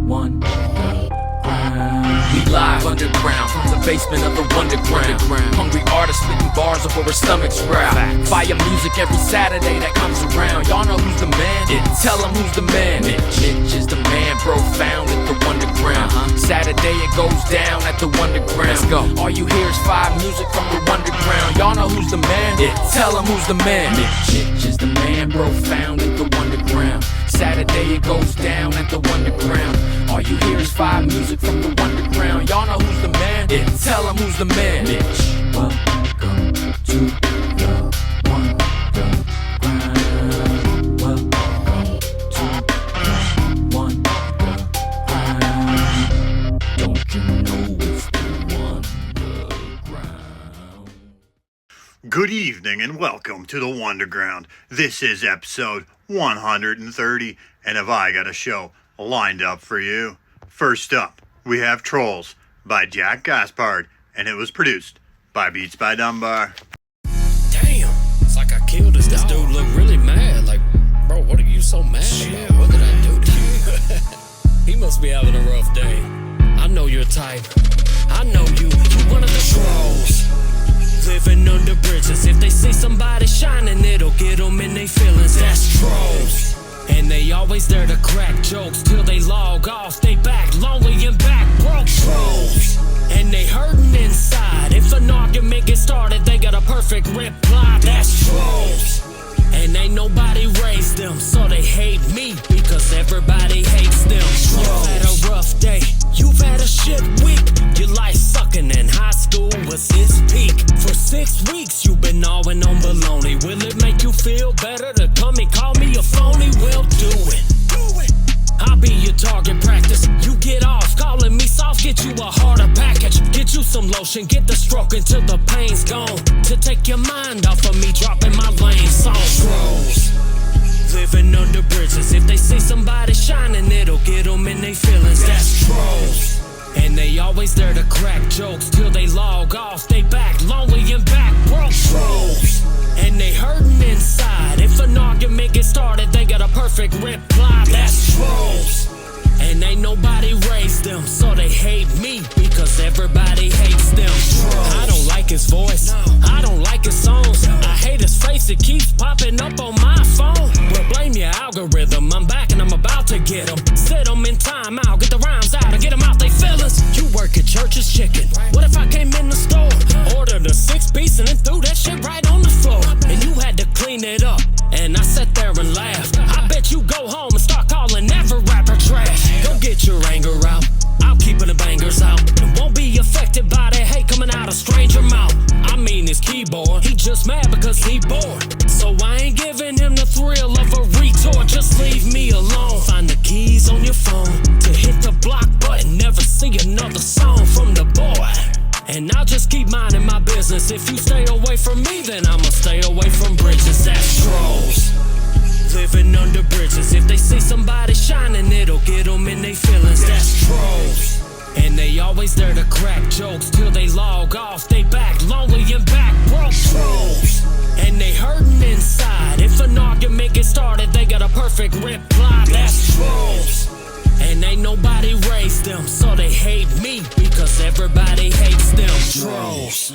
Wunderground. We live underground from the basement of the Wunderground. Hungry artists spitting bars before our stomachs growl. Fire music every Saturday that comes around. Y'all know who's the man? Tell them who's the man. Mitch is the man, bro, found at the Wunderground. Saturday it goes down at the Wunderground. Let's go. All you hear is fire music from the Wunderground. Y'all know who's the man? Tell them who's the man. Mitch is the man, bro, found at the Wunderground. Saturday it goes down at the Wunderground. All you hear is fire music from the Wunderground. Y'all know who's the man? Tell them who's the man. Mitch, welcome to the Wunderground. Welcome to the Wunderground. Don't you know it's the Wunderground? Good evening and welcome to the Wunderground. This is episode 130, and have I got a show lined up for you. First up, we have Trolls by Gaspard, and it was produced by Beats by Dunbar. Damn, it's like I killed this dog. This dude looked really mad. Like, bro, what are you so mad about? What did I do to you? He must be having a rough day. I know your type. I know you. You one of the trolls. Living under bridges. If they see somebody shining, it'll get them in their feelings. That's trolls. And they always there to crack jokes till they log off. They back, lonely and back broke trolls. And they hurting inside. If an argument gets started, they got a perfect reply. That's trolls. And ain't nobody raised them, so they hate me because everybody hates them. You've had a rough day, you've had a shit week. Your life sucking and high school was its peak. For 6 weeks you've been gnawing on baloney. Will it make you feel better to come and call me a phony? Well, do it. I'll be your target practice. You get off calling me soft, get you a harder package. Get you some lotion, get the stroke until the pain's gone. To take your mind off of me dropping my lame song. Trolls, living under bridges. If they see somebody shining, it'll get them in their feelings. That's trolls. And they always there to crack jokes till they log off. They back, lonely and back broke trolls. And they hurting inside. If an argument gets started, they got a perfect reply. That's trolls. And ain't nobody raised them, so they hate me because everybody hates them. I don't like his voice, I don't like his songs. I hate his face, it keeps popping up on my phone. Well, blame your algorithm, I'm back and I'm about to get them. Sit them in time out, get the rhymes out and get them out they feelings. You work at Church's Chicken, what if I came in the store? Ordered a 6-piece and then threw that shit right on the floor. And you had to clean it up, and I sat there and laughed. I bet you go home and start calling every rapper trash. Go get your anger out, I'm keeping the bangers out. And won't be affected by that hate coming out a stranger mouth. I mean his keyboard, he just mad because he bored. So I ain't giving him the thrill of a retort. Just leave me alone. Find the keys on your phone to hit the block button. Never see another song from the boy. And I'll just keep minding my business. If you stay away from me, then I'ma stay away from bridges. That's trolls, living under bridges. If they see somebody shining, it'll get them in their feelings. That's trolls. And they always there to crack jokes till they log off. They back, lonely and back broke trolls. And they hurting inside. If an argument gets started, they got a perfect reply. That's trolls. And ain't nobody raised them, so they hate me because everybody hates them. Trolls.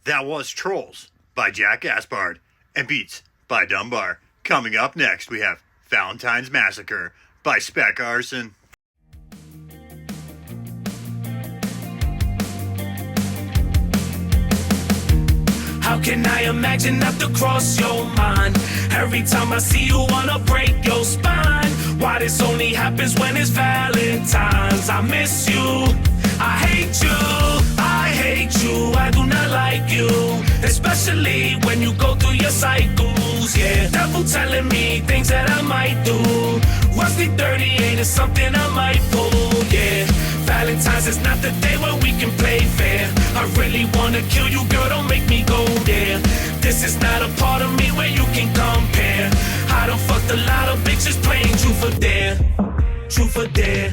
That was Trolls by Gaspard and Beats by Dunbar. Coming up next, we have Valentines Massacre by SPEK ARSON. How can I imagine not to cross your mind? Every time I see you, wanna break your spine. Why this only happens when it's Valentine's? I miss you, I hate you, I hate you, I do not like you. Especially when you go through your cycles, yeah. Devil telling me things that I might do. Rusty 38 is something I might pull, yeah. Valentine's is not the day where we can play fair. I really wanna kill you, girl, don't make me go there. This is not a part of me where you can compare. I done fucked a lot of bitches playing truth or dare, truth or dare.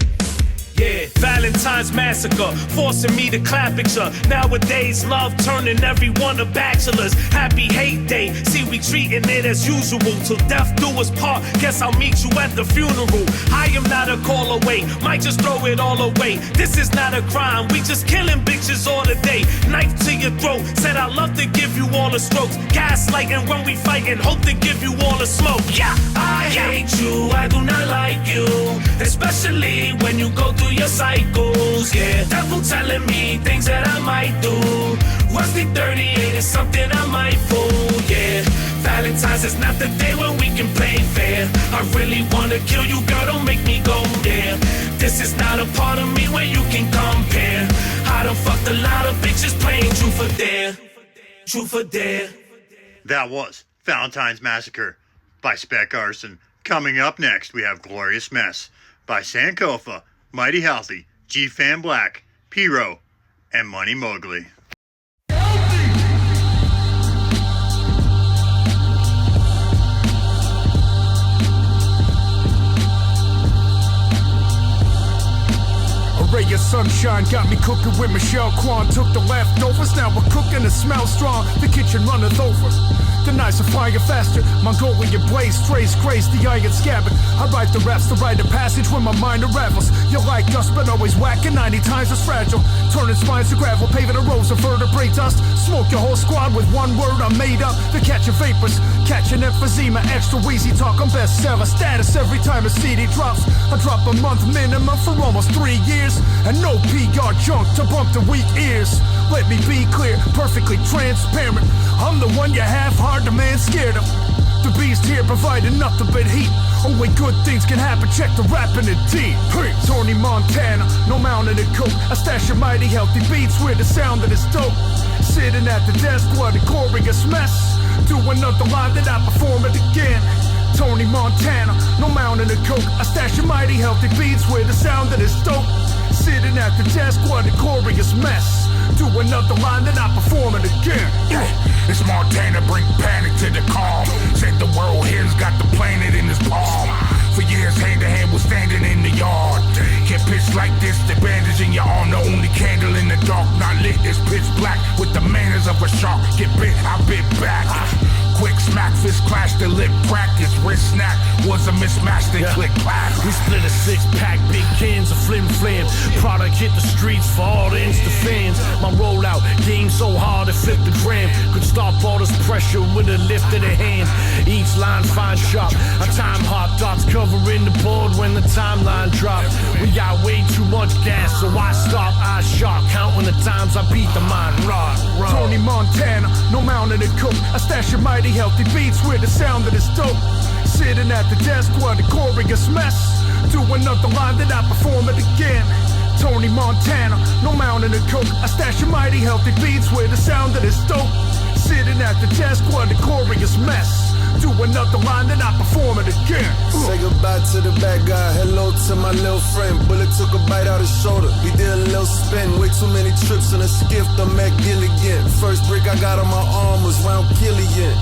Yeah, Valentines Massacre, forcing me to clap picture. Nowadays, love turning everyone to bachelors. Happy hate day, see we treating it as usual. Till death do us part, guess I'll meet you at the funeral. I am not a call away, might just throw it all away. This is not a crime, we just killing bitches all the day. Knife to your throat, said I love to give you all the strokes. Gaslighting when we fighting, hope to give you all the smoke. Yeah, I hate you, I do not like you. Especially when you go through your cycles, yeah. Devil telling me things that I might do. Rusty 38 is something I might pull, yeah. Valentine's is not the day when we can play fair. I really wanna kill you, girl, don't make me go there. This is not a part of me where you can compare. I done fucked a lot of bitches playing truth or dare. Truth or dare. That was Valentine's Massacre by SPEK ARSON. Coming up next, we have Glorious Mess by Sankofa, Mighty Healthy, G-Fan Black, Pyro, and Money Mogly. Ray of sunshine got me cooking with Michelle Kwan. Took the leftovers, now we're cooking, it smells strong. The kitchen runneth over. The knives are fire faster. Mongolian blaze, strays, grace, the iron scabbard. I write the raps to write a passage when my mind unravels. You're like dust, but always whacking 90 times as fragile. Turning spines to gravel, paving the roads of vertebrae dust. Smoke your whole squad with one word I'm made up. The catching vapors, catching emphysema, extra wheezy talk. I'm bestseller status every time a CD drops. I drop a month minimum for almost 3 years. And no PR junk to bump the weak ears. Let me be clear, perfectly transparent. I'm the one you have hard to man scared of. The beast here providing nothing but heat. Only good things can happen, check the rapping in deep. Hey, Tony Montana, no mountain and coke. I stash your mighty healthy beats with the sound that is dope. Sitting at the desk, what a glorious mess. Do another line, then I perform it again. Tony Montana, no mountain and coke. I stash your mighty healthy beats with the sound that is dope. Sitting at the desk, what a glorious mess. Do another line, then I perform it again. It's Montana, bring panic to the calm. Said the world here's got the planet in his palm. For years, hand to hand, was standing in the yard. Can't pitch like this, the bandage in your arm. The only candle in the dark, not lit, is pitch black. With the manners of a shark, get bit, I bit back. Quick smack, fist clash, the lip crack. His wrist snap was a mismatch, then click clack. We split a 6-pack, big cans of flim flam. Product hit the streets for all the Insta fans. My rollout game so hard it flipped the gram. Could stop all this pressure with a lift of the hand. Each line fine sharp. I time hot dots covering the board when the timeline drops. We got way too much gas, so I stop. I sharp counting the times I beat the mind. Rock. Tony Montana, no mountain and cook. I stash your mighty healthy beats with the sound that is dope. Sitting at the desk, what a glorious mess. Do another line, then I perform it again. Tony Montana, no mountain and coke. I stash your mighty healthy beats with the sound that is dope. Sitting at the desk, what a glorious mess. Do another line, then I perform it again. Say goodbye to the bad guy, hello to my little friend. Bullet took a bite out his shoulder, he did a little spin. Way too many trips on a skiff, I'm at Gilligan. First brick I got on my arm was round Killian.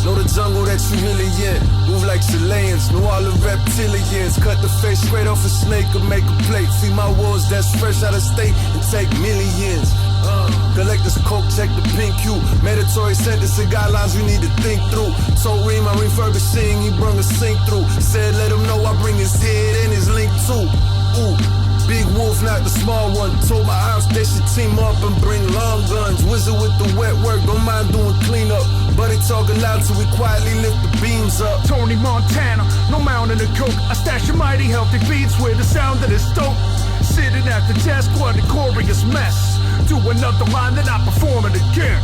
Know the jungle that you really in. Move like Chileans, know all the reptilians. Cut the face straight off a snake and make a plate. See my wolves that's fresh out of state and take millions. Collect this coke, check the pink Q. Mandatory sentencing guidelines we need to think through. Told Reem I refurbishing, he brung a sink through. Said let him know I bring his head and his link too. Ooh. Big wolf, not the small one. Told my ops they should team up and bring long guns. Wizard with the wet work, don't mind doing cleanup. But they talking loud so we quietly lift the beams up. Tony Montana, no mountain and coke. I stash your mighty healthy beats with the sound that is dope. Sitting at the desk, what a glorious mess. Do another line, then I perform it again.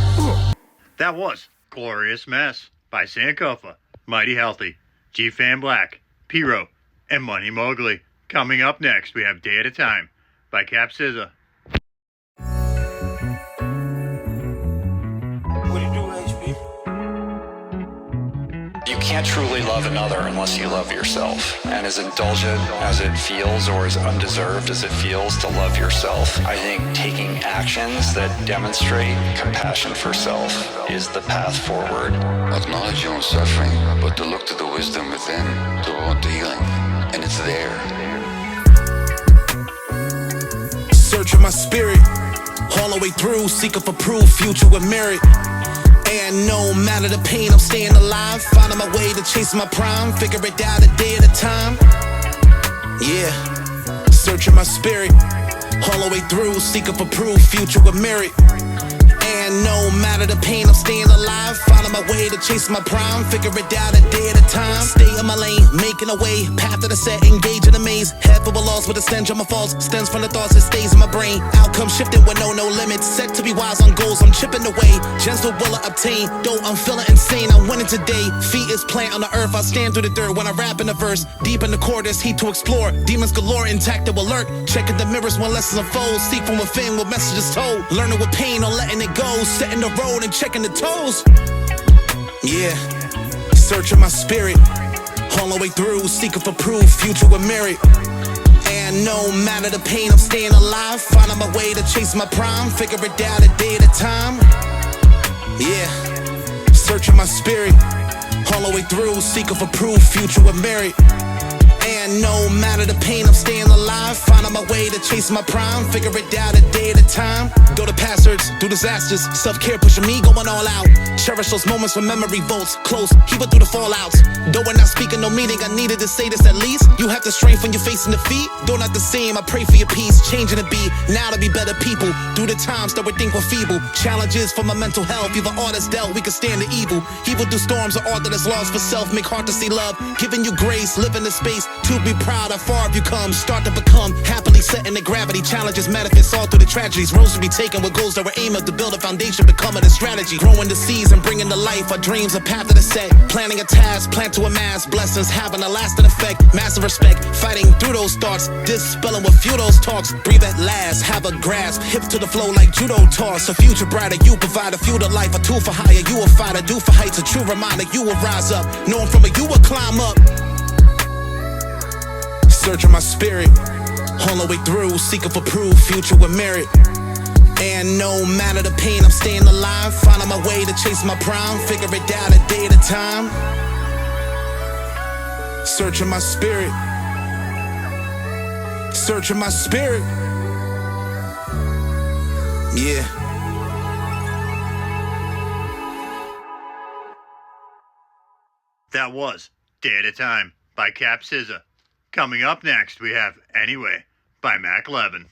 That was Glorious Mess by Sankofa, Mighty Healthy, G-Fan Black, Pyro, and Money Mogly. Coming up next, we have Day at a Time by Capcizza. What do you do, HP? You can't truly love another unless you love yourself. And as indulgent as it feels, or as undeserved as it feels to love yourself, I think taking actions that demonstrate compassion for self is the path forward. Acknowledge your own suffering, but to look to the wisdom within, to want the healing, and it's there. Searching my spirit, all the way through, seeking for proof, future with merit. And no matter the pain, I'm staying alive, finding my way to chase my prime, figure it out a day at a time. Yeah, searching my spirit, all the way through, seeking for proof, future with merit. And no matter the pain, I'm staying alive, finding my way to chase my prime, figure it out a day at a time. Stay in my lane, making a way, path to the set, engage in a maze. Head full of loss with a stench on my faults, stems from the thoughts that stays in my brain. Outcome shifting with no limits, set to be wise on goals, I'm chipping away. Gentle will I obtain, though I'm feeling insane, I'm winning today. Feet is plant on the earth, I stand through the dirt when I rap in the verse. Deep in the core, there's heat to explore, demons galore, intact that will lurk. Checking the mirrors when lessons unfold, seek from within what messages told. Learning with pain or letting it go, setting the road and checking the toes. Yeah, searching my spirit, all the way through, seeking for proof, future with merit. And no matter the pain, I'm staying alive, finding my way to chase my prime, figure it out a day at a time. Yeah, searching my spirit, all the way through, seeking for proof, future with merit. And no matter the pain, I'm staying alive, finding my way to chase my prime, figure it out a day at a time. Go to passwords, do disasters, self-care pushing me, going all out. Cherish those moments when memory bolts close, keep it through the fallouts. Though we're not speaking no meaning, I needed to say this at least. You have the strength when you're facing defeat, though not the same, I pray for your peace. Changing the beat, now to be better people, through the times that we think we're feeble. Challenges for my mental health, even all that's dealt, we can stand the evil. Evil through storms or art that is lost for self, make hard to see love. Giving you grace, living the space, to be proud how far have you come, start to become happily setting the gravity, challenges manifest all through the tragedies, roads to be taken with goals that were aimed at to build a foundation, becoming a strategy, growing the seeds and bringing to life our dreams, a path to the set, planning a task, plan to amass blessings, having a lasting effect, massive respect, fighting through those thoughts, dispelling with few those talks, breathe at last, have a grasp, hips to the flow like judo toss, a future brighter, you provide a fuel to life, a tool for higher, you a fighter, do for heights, a true reminder, you will rise up, knowing from it, you will climb up. Searching my spirit, all the way through, seeking for proof, future with merit. And no matter the pain, I'm staying alive, finding my way to chase my prime, figure it out a day at a time. Searching my spirit, searching my spirit. Yeah. That was Day at a Time by Capcizza. Coming up next, we have Anyway by Mac-Leven.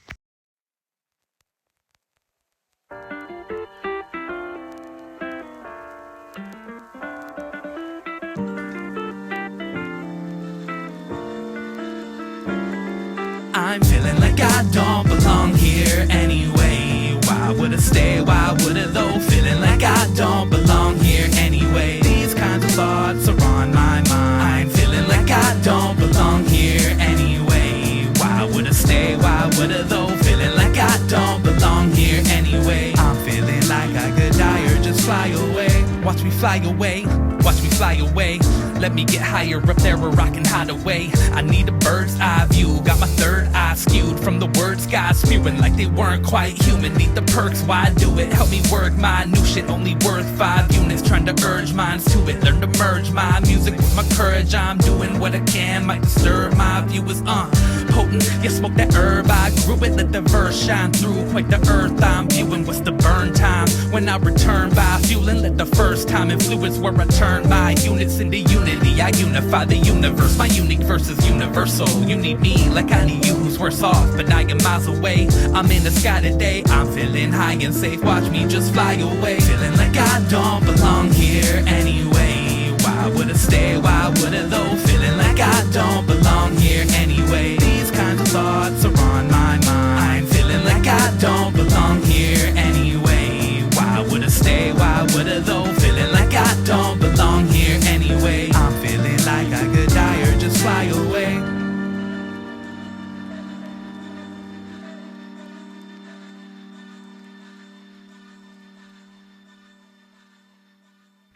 I'm feeling like I don't belong here anyway. Why would I stay? Why would I though? Feeling like I don't belong here anyway. These kinds of thoughts are on my mind. I'm feeling like I don't belong here anyway. Why would I stay? Why would I though? Feeling like I don't belong here anyway. I'm feeling like I could die or just fly away. Watch me fly away. Watch me fly away. Let me get higher up there where I can hide away. I need a bird's eye view. Got my third eye skewed from the words guys spewing like they weren't quite human. Need the perks, why do it? Help me work my new shit, only worth 5 units. Trying to urge minds to it. Learn to merge my music with my courage. I'm doing what I can, might disturb my viewers. Potent, you smoke that herb, I grew it. Let the verse shine through quite the earth I'm viewing. What's the burn time? When I return by fueling, let the first time influence where I turn my units into unity. I unify the universe, my unique versus universal. You need me like I need you, who's worse off, but I am miles away. I'm in the sky today, I'm feeling high and safe. Watch me just fly away. Feeling like I don't belong here anyway. Why would I stay? Why would I though? Feeling like I don't belong here anyway. These kinds of thoughts are on my mind. I'm feeling like I don't belong here anyway. Why would I stay? Why would I though? Feeling like I don't belong here anyway. I'm feeling like I could die or just fly away.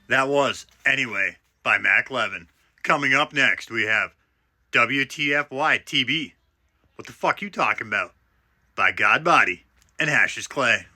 That was Anyway by Mac-Leven. Coming up next, we have WTFYTB. What the fuck you talking about? By Godbodi and Hashous Clay.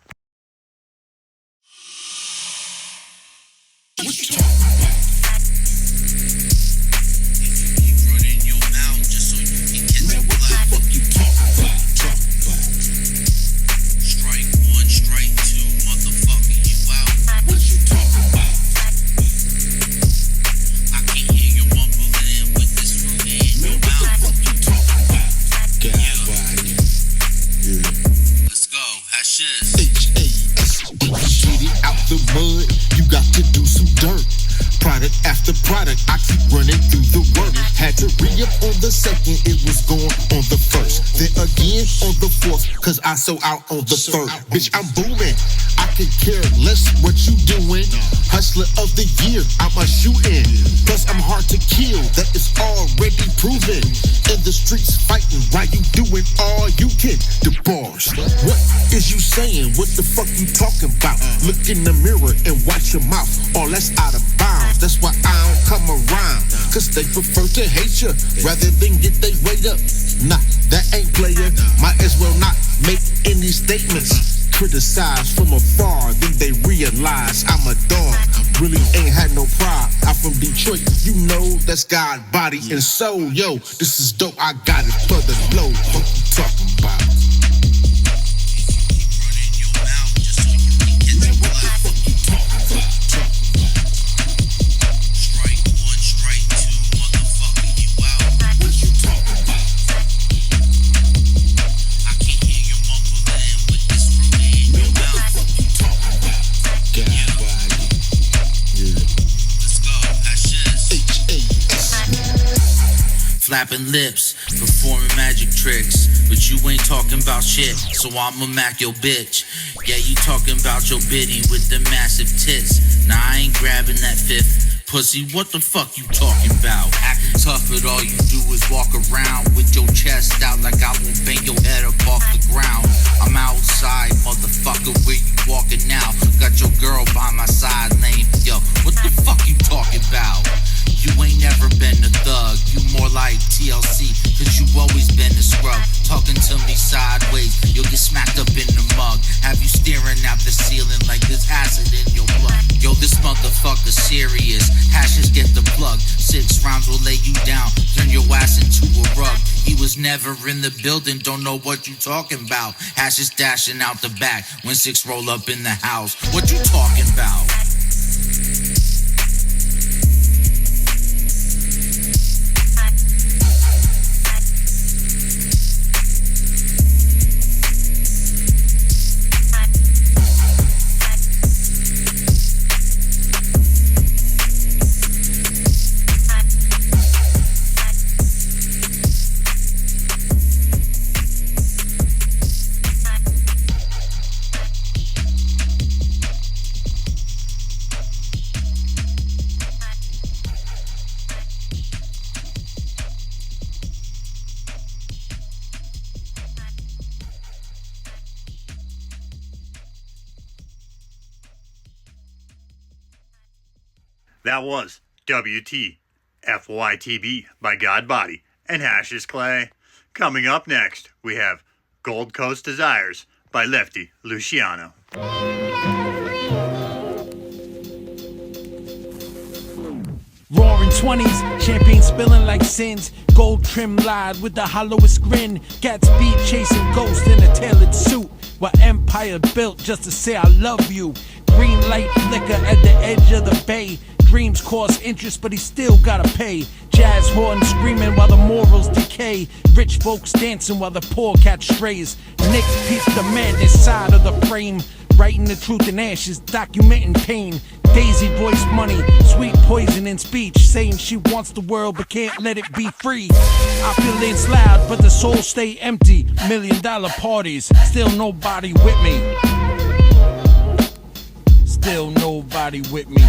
product after product, I keep running through the work. Had to re-up on the second, it was going on the first. Then again on the fourth, cause I sold out on the third. Bitch, I'm booming, I can care less what you doing. Hustler of the year, I'm a shooting. Plus I'm hard to kill, that is already proven. In the streets fighting while you doing all you can. The bars, what is you saying? What the fuck you talking about? Look in the mirror and watch your mouth. Oh, that's out of bounds. That's why I don't come around. Cause they prefer to hate you rather than get their weight up. Nah, that ain't player. Might as well not make any statements. Criticize from afar, then they realize I'm a dog. Really ain't had no pride. I'm from Detroit, you know that's Godbodi and soul. Yo, this is dope. I got it for the flow. What you talking about? Flapping lips, performing magic tricks, but you ain't talking about shit, so I'ma mac your bitch. Yeah, you talking about your biddy with the massive tits. Nah, I ain't grabbing that fifth pussy, what the fuck you talking about? Acting tough, but all you do is walk around with your chest out like I won't bang your head up off the ground. I'm outside, motherfucker, where you walking now? Got your girl by my side, lame. Yo, what the fuck you talking about? You ain't never been a thug, you more like TLC, cause you always been a scrub. Talking to me sideways, you'll get smacked up in the mug. Have you staring at the ceiling like there's acid in your blood. Yo, this motherfucker serious, Hashous get the plug. 6 rounds will lay you down, turn your ass into a rug. He was never in the building, don't know what you talking about. Hashous dashing out the back, when 6 roll up in the house. What you talking about? That was WTFYTB by Godbodi and Hashous Clay. Coming up next, we have Gold Coast Desires by Lefty Luciano. Roaring 20s, champagne spilling like sins. Gold trim lied with the hollowest grin. Gaspard chasing ghosts in a tailored suit. While empire built just to say I love you. Green light flicker at the edge of the bay. Dreams cost interest, but he still gotta pay. Jazz horns screaming while the morals decay. Rich folks dancing while the poor catch strays. Nick peeps the madness side of the frame. Writing the truth in ashes, documenting pain. Daisy voice money, sweet poison in speech. Saying she wants the world but can't let it be free. I feel it's loud but the soul stay empty. $1 million parties, still nobody with me. Still nobody with me.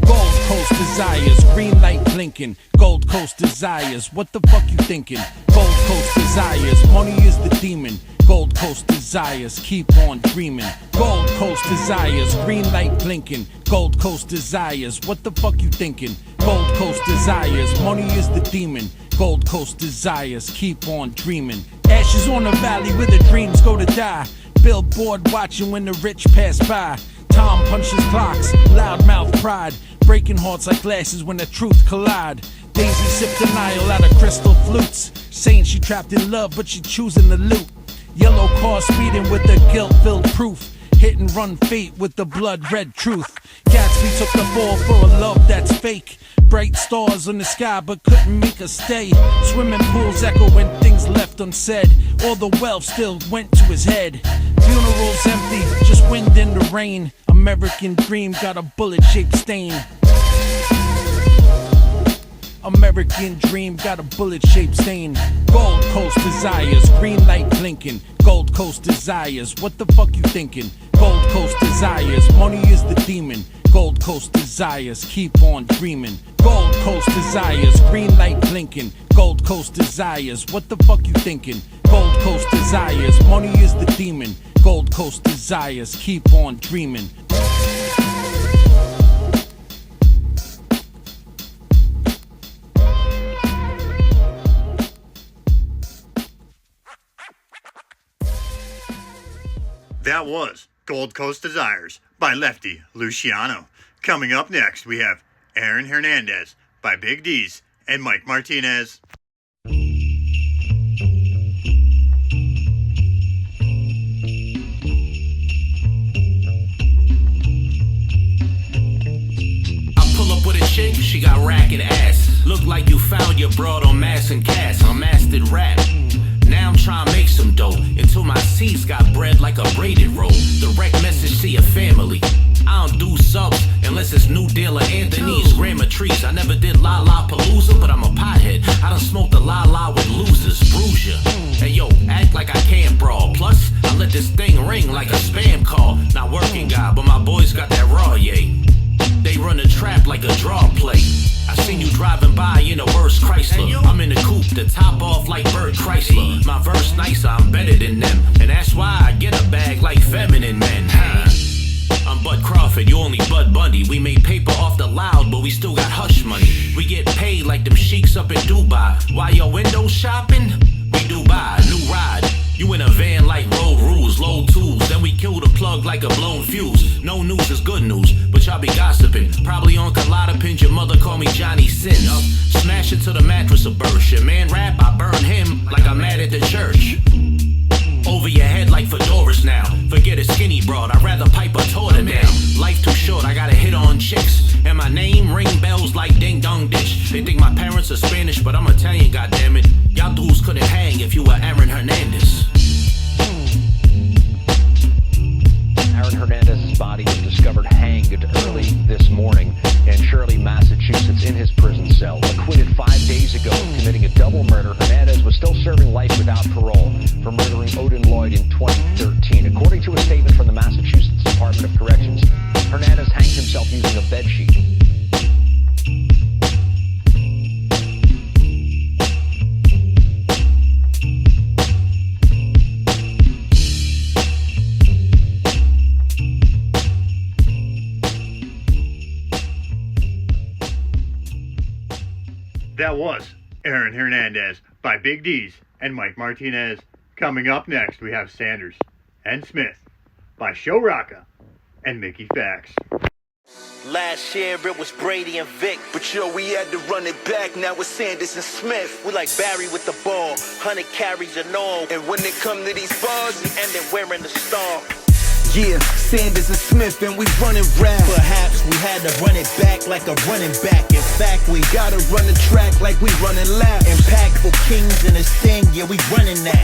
Gold Coast Desires, green light blinking. Gold Coast Desires, what the fuck you thinking? Gold Coast Desires, money is the demon. Gold Coast Desires, keep on dreaming. Gold Coast Desires, green light blinking. Gold Coast Desires, what the fuck you thinking? Gold Coast Desires, money is the demon. Gold Coast Desires, keep on dreaming. Ashes on the valley where the dreams go to die. Billboard watching when the rich pass by. Tom punches clocks, loudmouth pride. Breaking hearts like glasses when the truth collide. Daisy sipped denial out of crystal flutes. Saying she trapped in love but she choosing the loot. Yellow car speeding with the guilt-filled proof. Hit and run fate with the blood-red truth. Gatsby took the fall for a love that's fake. Bright stars in the sky but couldn't make us stay. Swimming pools echo when things left unsaid. All the wealth still went to his head. Funerals empty, just wind in the rain. American dream got a bullet-shaped stain. American dream got a bullet-shaped stain. Gold Coast desires, green light blinking. Gold Coast desires, what the fuck you thinking? Gold Coast desires, money is the demon. Gold Coast desires, keep on dreaming. Gold Coast desires, green light blinking. Gold Coast desires, what the fuck you thinking? Gold Coast desires, money is the demon. Gold Coast desires, keep on dreaming. That was Gold Coast Desires by Lefty, Luciano. Coming up next, we have Aaron Hernandez by Big Dese and Mike Martinez. Chick, she got ragged ass. Look like you found your broad on Mass and Cass. I'm mastered rap. Now I'm trying to make some dough until my seeds got bread like a braided roll. Direct message to your family. I don't do subs unless it's New Deal or Anthony's Grandma Trees. I never did La La Palooza, but I'm a pothead. I done smoked the La La with losers, bruise ya. Hey yo, act like I can't brawl. Plus, I let this thing ring like a spam call. Not working guy, but my boys got that raw, yay. They run a trap like a draw play. I seen you driving by in a worse Chrysler. I'm in the coupe, the top off like Bert Chrysler. My verse nicer, I'm better than them. And that's why I get a bag like feminine men. I'm Bud Crawford, you only Bud Bundy. We made paper off the loud, but we still got hush money. We get paid like them sheiks up in Dubai. While your window shopping, we Dubai, new ride. You in a van like road rules, low tools. Then we kill the plug like a blown fuse. No news is good news, but y'all be gossiping. Probably on Colada your mother call me Johnny Sins. Smash it to the mattress or burst. Your man rap, I burn him like I'm mad at the church. Over your head like fedoras now. Forget a skinny broad, I'd rather pipe a torta down. Life too short, I gotta hit on chicks. And my name ring bells like ding dong ditch. They think my parents are Spanish, but I'm Italian, goddammit. Y'all dudes couldn't hang if you were Aaron Hernandez. Aaron Hernandez's body was discovered hanged early this morning in Shirley, Massachusetts, in his prison cell. Acquitted 5 days ago of committing a double murder, Hernandez was still serving life without parole for murdering Odin Lloyd in 2013. According to a statement from the Massachusetts Department of Corrections, Hernandez hanged himself using a bedsheet. That was Aaron Hernandez by Big Dese and Mike Martinez. Coming up next, we have Sanders and Smith by Showrocka and Mickey Factz. Last year it was Brady and Vic, but yo, we had to run it back. Now it's Sanders and Smith. We like Barry with the ball, 100 carries and all. And when it come to these bars, we end up wearing the star. Yeah, Sanders and Smith and we running rap. Perhaps we had to run it back like a running back. In fact, we gotta run the track like we running laps. Impactful kings in this thing, yeah, we running that.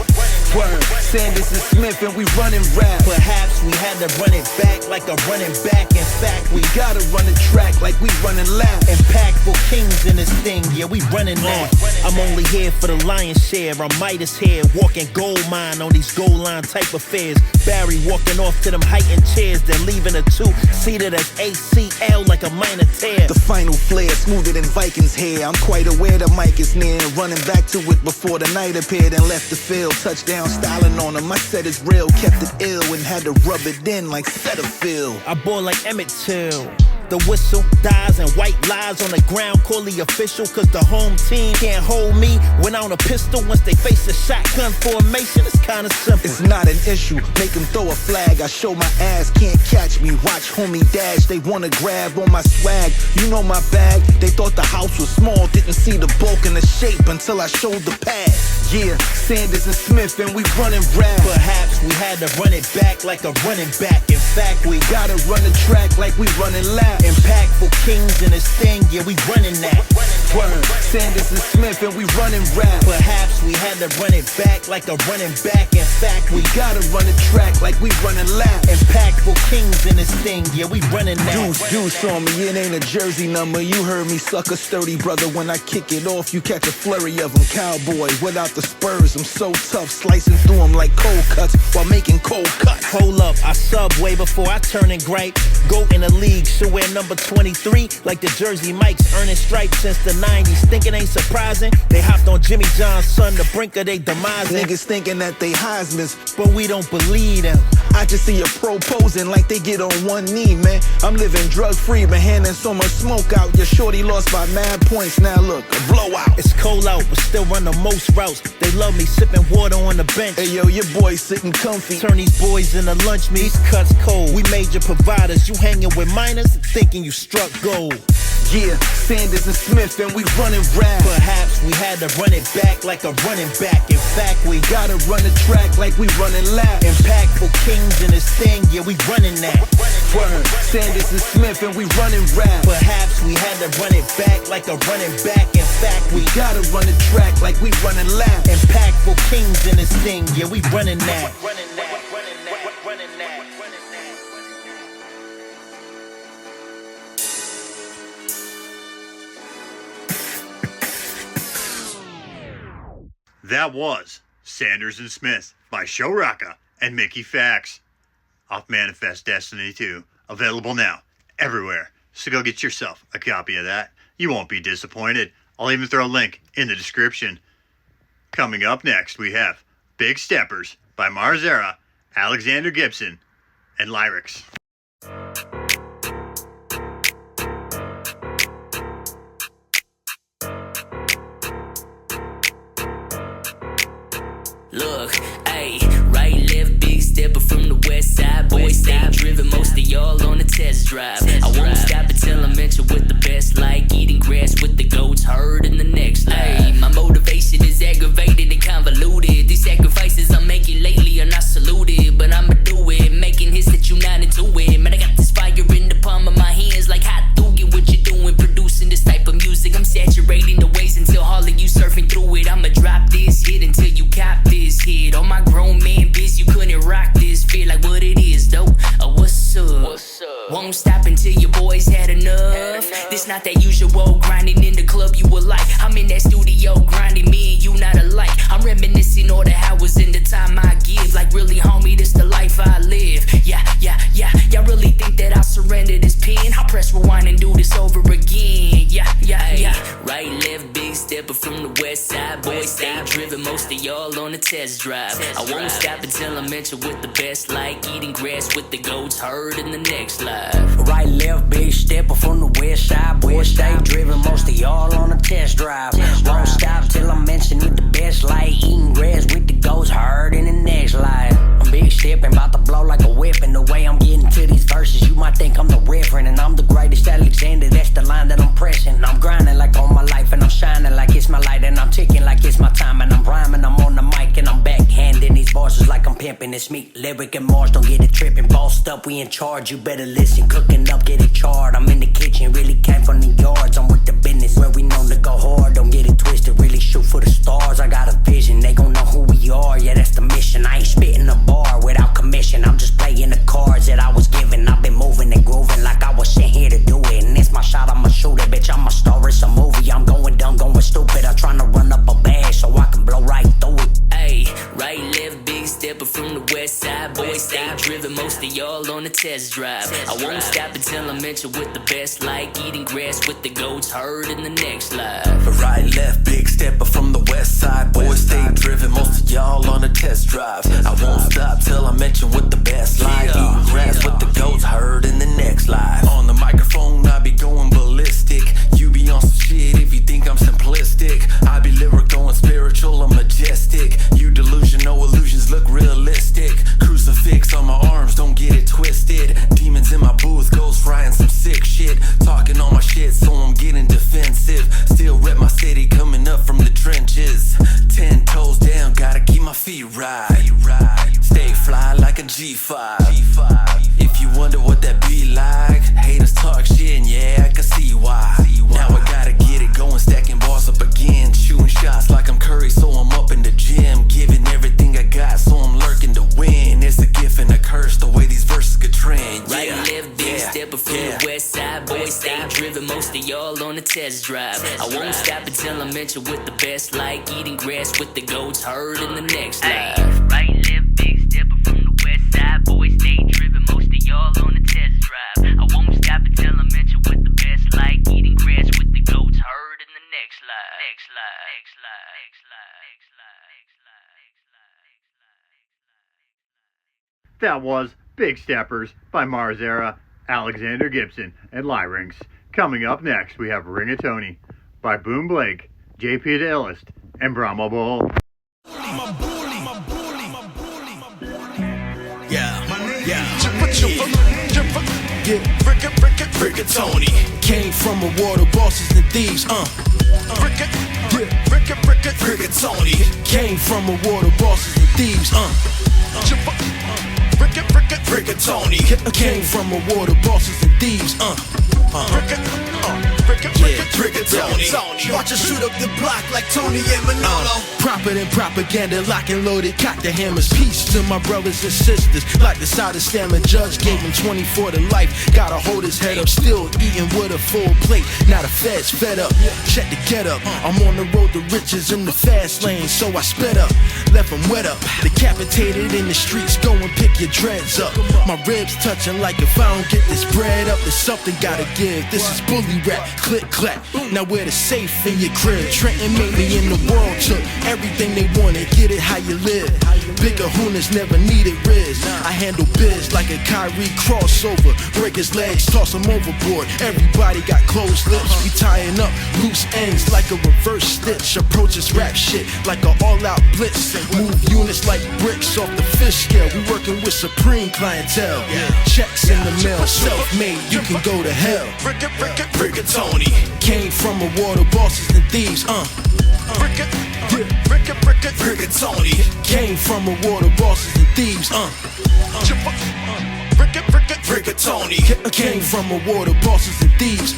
Word, Sanders and Smith and we running rap. Perhaps we had to run it back like a running back. In fact, we gotta run the track like we running laps. Impactful kings in this thing, yeah, we running that. I'm only here for the lion's share. I'm Midas here, walking gold mine on these gold line type affairs. Barry walking off to them heightened chairs, then leaving a two seated as ACL like a minor tear. The final flare, smoother than Vikings hair. I'm quite aware the mic is near, running back to it before the night appeared and left the field. Touchdown styling on him, I said it's real, kept it ill and had to rub it in like Cetaphil. I bore like Emmett Till. The whistle dies and white lies on the ground. Call the official, cause the home team can't hold me when on a pistol. Once they face a shotgun formation, it's kinda simple. It's not an issue, make them throw a flag. I show my ass, can't catch me. Watch homie dash, they wanna grab on my swag. You know my bag, they thought the house was small. Didn't see the bulk and the shape until I showed the pad. Yeah, Sanders and Smith and we running rap. Perhaps we had to run it back like a running back. In fact, we gotta run the track like we running laps. Impactful kings in this thing, yeah, we running that. Word, Sanders and Smith and we running rap. Perhaps we had to run it back like a running back. In fact, we gotta run the track like we running laps. Impactful kings in this thing, yeah, we running that. Deuce on me, it ain't a jersey number. You heard me, sucker sturdy brother. When I kick it off, you catch a flurry of them. Cowboy without the spurs, I'm so tough, slicing through them like cold cuts while making cold cuts. Hold up, I sub way before I turn and gripe. Go in the league, should wear number 23 like the Jersey Mikes, earning stripes since the 90s. Think it ain't surprising they hopped on Jimmy John's son, the brink of they demise. Niggas thinking that they Heismans, but we don't believe them. I just see a pro posing like they get on one knee, man. I'm living drug free, but handing so much smoke out. Your shorty lost by mad points, now look, a blowout. It's cold out, but still run the most routes. They love me sipping water on the bench. Hey yo, your boy sitting comfy. Turn these boys into lunch meat. These cuts cold. We major providers. You hanging with minors, thinking you struck gold. Yeah, Sanders and Smith and we running rap. Perhaps we had to run it back like a running back. In fact, we gotta run the track like we running laps. Impactful kings in this thing, yeah, we running that. Word, Sanders and Smith and we running rap. Perhaps we had to run it back like a running back. In fact, we gotta run the track like we running laps. Impactful kings in this thing, yeah, we running that. That was Sanders and Smith by Showrocka and Mickey Factz off Manifest Destiny 2. Available now everywhere. So go get yourself a copy of that. You won't be disappointed. I'll even throw a link in the description. Coming up next, we have Big Steppers by Marzera, Alexander Gibson, and Lyriks. Look, ayy, right, left, big stepper from the west side. Boys stay driven, most of y'all on the test drive. I won't stop until I mention what the best like. Eating grass with the goats herd in the next life. My motivation is aggravated and convoluted. These sacrifices I'm making lately are not saluted, but I'ma do it, making hits that you not into it. Man, I got this fire in the palm of my hands like hot doogie. What you doing, producing this type of music? I'm saturating the waves until all of you surfing through it. I'ma drop this hit until you cop this hit. All my grown man biz, you couldn't rock this. Feel like what it is though. What's up? Won't stop until your boys had enough. This not that usual grinding in the club you were like. I'm in that studio grinding, me and you not alike. I'm reminiscing all the hours in the time I give. Like really homie, this the life I live. Yeah. Y'all really think that I'll surrender this pen? I'll press rewind and do this over again. Yeah. Right, left, big stepper from the west side. Boys stay driven, most of y'all on the test drive. I won't stop until I mention what the best like. Eating grass with the goats herd in the next life. Right, left, big stepper from the west side. Boys stay driven, most of y'all on the test drive. Won't stop till I mention it the best like. Eating grass with the goats herd in the next life. I'm big stepping, about to blow like a whip. And the way I'm getting to these verses, you might think I'm the reverend. And I'm the greatest Alexander, that's the line that I'm pressing. I'm grinding like all my life and I'm shining like it's my light. And I'm ticking like it's my time and I'm rhyming. I'm on the mic and I'm backhanding these bars just like I'm pimping. It's me, Lyric and Mars, don't get it tripping. Bossed up, we in charge, you better listen. Cooking up, get it charred. I'm in the kitchen, really came from the yards. I'm with the business where we known to go hard. Don't get it twisted, really shoot for the stars. I got a vision, they gon' know who we are. Yeah, that's the mission. I ain't spitting a bar without commission. I'm just playing the cards that I was given. I've been moving and grooving like I was sent here to do it. And it's my shot, I'ma shoot it, bitch. I'm a star, it's a movie. I'm going dumb, going stupid. I'm trying to run up a bag so I can blow right through it. Ayy, right, left, big stepper from the west side. Boys stay driven, most of y'all on the test drive. I won't stop until I mention what the best like. Eating grass with the goats herd in the next life. Right, left, big stepper from the west side. Boys stay driven, most of y'all on the test drive. I won't stop till I mention what the best like. Eating grass with the goats herd in the next life. On the microphone, I be going ballistic. You be on some shit if you think I'm simplistic. I be lyric going spiritual, I'm majestic. You delusional illusions look realistic. Crucifix on my arms, don't get it twisted. Demons in my booth, ghost riding some sick shit. Talking all my shit, so I'm getting defensive. Still rep my city, coming up from the trenches. 10 toes down, gotta keep my feet right. Stay fly like a G5. If you wonder what that be like, haters talk shit on a test drive. I won't stop until I'm mentioned with the best, like eating grass with the goats heard in the next life. Right, left, big stepper from the west side. Boys stay driven, most of y'all on a test drive. I won't stop until I'm mentioned with the best, like eating grass with the goats heard in the next life. Next life. Next life. Next life. Next life. That was Big Steppers by Marzera, Alexander Gibson, and Lyriks. Coming up next, we have Rigatoni by Boom Blake, JP the Illest, and Bhramabull. Rigatoni came from a world of bosses and thieves. Rigatoni came from a world of bosses and thieves. Rigatoni came from a world of bosses and thieves. Rigatoni. Watch us shoot up the block like Tony and Manolo. Proper than propaganda, lock and loaded, cock the hammers. Peace to my brothers and sisters. Like the side of Stammer, judge gave him 24 to life. Gotta hold his head up, still eating with a full plate. Now the feds fed up, check the get up. I'm on the road to riches in the fast lane, so I sped up. Left him wet up, decapitated in the streets. Go and pick your dreads up. My ribs touching like if I don't get this bread up, there's something gotta give. This is bully rap, click clap. Now we're the safe in your crib. Trenton made me in the world, took everything they wanted. Get it how you live. Big kahunas never needed Riz. I handle biz like a Kyrie crossover. Break his legs, toss him overboard. Everybody got closed lips. We tying up loose ends like a reverse stitch. Approaches rap shit like an all-out blitz. Move units like bricks off the fish scale. We working with supreme clientele. Checks in the mail, self-made, you can go to hell. Rigatoni came from a world of bosses and thieves. Rigatoni came from a world of bosses and thieves. Rigatoni came from a world of bosses and thieves.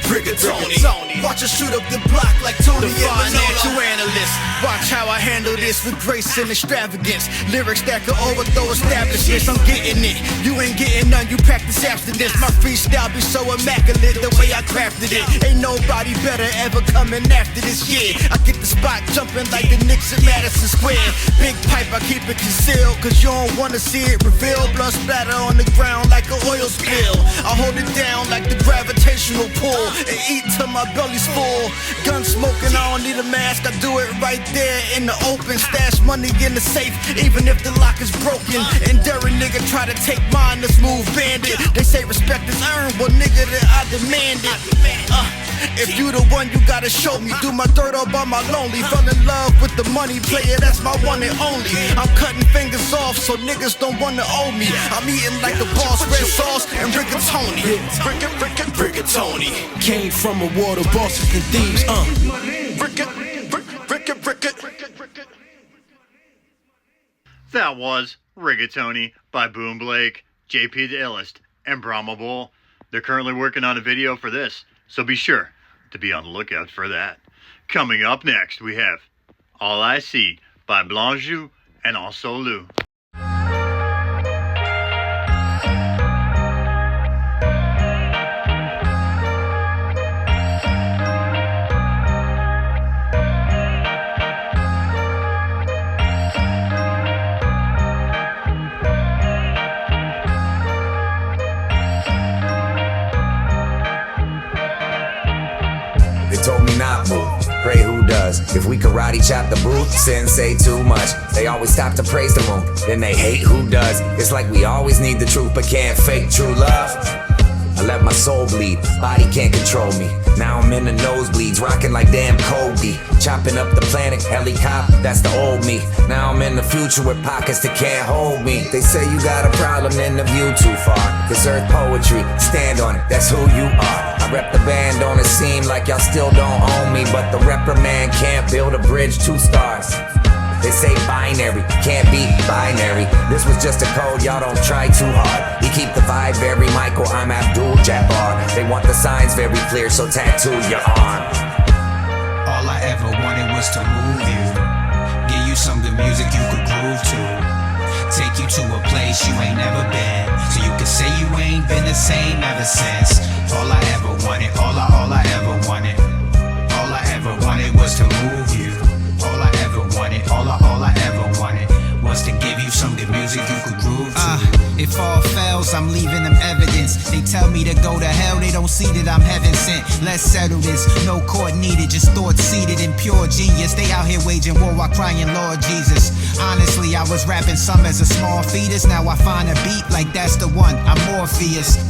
Rigatoni. Watch us shoot up the block like Tony and financial analyst. Watch how I handle this with grace and extravagance. Lyrics that could overthrow establishments. I'm getting it. You ain't getting none. You practice abstinence. My freestyle be so immaculate the way I crafted it. Ain't nobody better ever coming after this. Yeah, I get the spot jumping like the Knicks at Madison Square. Big pipe, I keep it concealed, cause you don't wanna see it revealed. Blood splatter on the ground like an oil spill. I hold it down like the gravitational pull and eat till my belly's full. Gun smoking, I don't need a mask. I do it right there in the open. Stash money in the safe, even if the lock is broken. And dare a nigga try to take mine, the smooth bandit. They say respect is earned, well nigga, then I demand it. If you the one, you gotta show me. Do my dirt all by my lonely. Fell in love with the money player, that's my one and only. I'm cutting fingers off so niggas don't wanna owe me. I'm eating like the boss, red sauce and rigatoni. Rigatoni came from a world of bosses and thieves. That was Rigatoni by Boom Blake, JP the Illest, and Bhramabull. They're currently working on a video for this, so be sure to be on the lookout for that. Coming up next, we have All I See by Blonju and Ansolu. Told me not move, pray who does. If we karate chop the booth, sensei too much. They always stop to praise the moon, then they hate who does. It's like we always need the truth but can't fake true love. I let my soul bleed, body can't control me. Now I'm in the nosebleeds, rocking like damn Kobe. Chopping up the planet, helicopter, that's the old me. Now I'm in the future with pockets that can't hold me. They say you got a problem, then the view too far. This earth poetry, stand on it, that's who you are. I rep the band, don't it seem like y'all still don't own me? But the reprimand can't build a bridge, 2 stars. They say binary, can't be binary. This was just a code, y'all don't try too hard. We keep the vibe very Michael, I'm Abdul Jabbar. They want the signs very clear, so tattoo your arm. All I ever wanted was to move you, give you some good music you could groove to, take you to a place you ain't never been, so you can say you ain't been the same ever since. wanted, all I ever wanted. All I ever wanted was to move you. All I ever wanted, all I ever wanted was to give you some good music you could groove to. If all fails, I'm leaving them evidence. They tell me to go to hell, they don't see that I'm heaven sent. Let's settle this, no court needed, just thoughts seated in pure genius. They out here waging war while crying, Lord Jesus. Honestly, I was rapping some as a small fetus. Now I find a beat like that's the one, I'm Morpheus.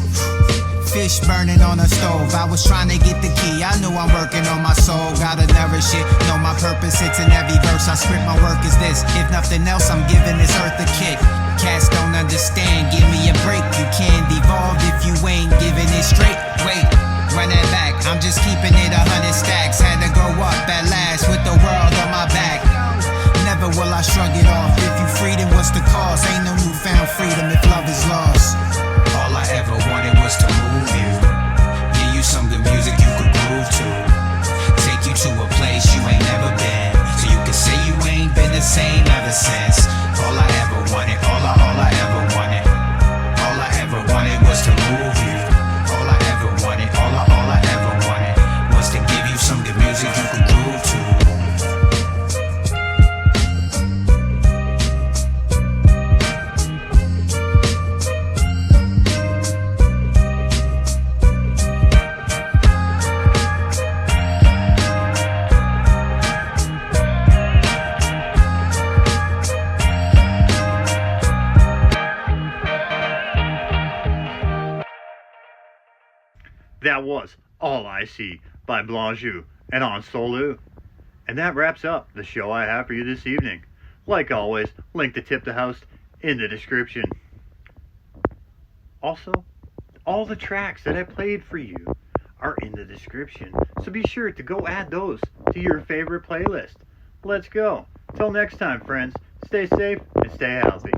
Fish burning on a stove, I was trying to get the key. I knew I'm working on my soul, gotta nourish it. Know my purpose, it's in every verse. I script my work is this. If nothing else, I'm giving this earth a kick. Cats don't understand, give me a break. You can't evolve if you ain't giving it straight. Wait, run that back, I'm just keeping it 100 stacks. Had to go up at last with the world on my back. Never will I shrug it off. If you free, then what's the cost? Ain't no newfound freedom if love is lost. All I ever wanted was to move you. Give you some good music you could groove to. Take you to a place you ain't never been, so you can say you ain't been the same ever since. All I ever wanted, all I ever wanted. All I ever wanted was to move you. All I ever wanted, all I ever wanted was to give you some good music you could groove to. That was All I See by Blonju and Ansolu. And that wraps up the show I have for you this evening. Like always, link to Tip the House in the description. Also, all the tracks that I played for you are in the description, so be sure to go add those to your favorite playlist. Let's go. Till next time, friends, stay safe and stay healthy.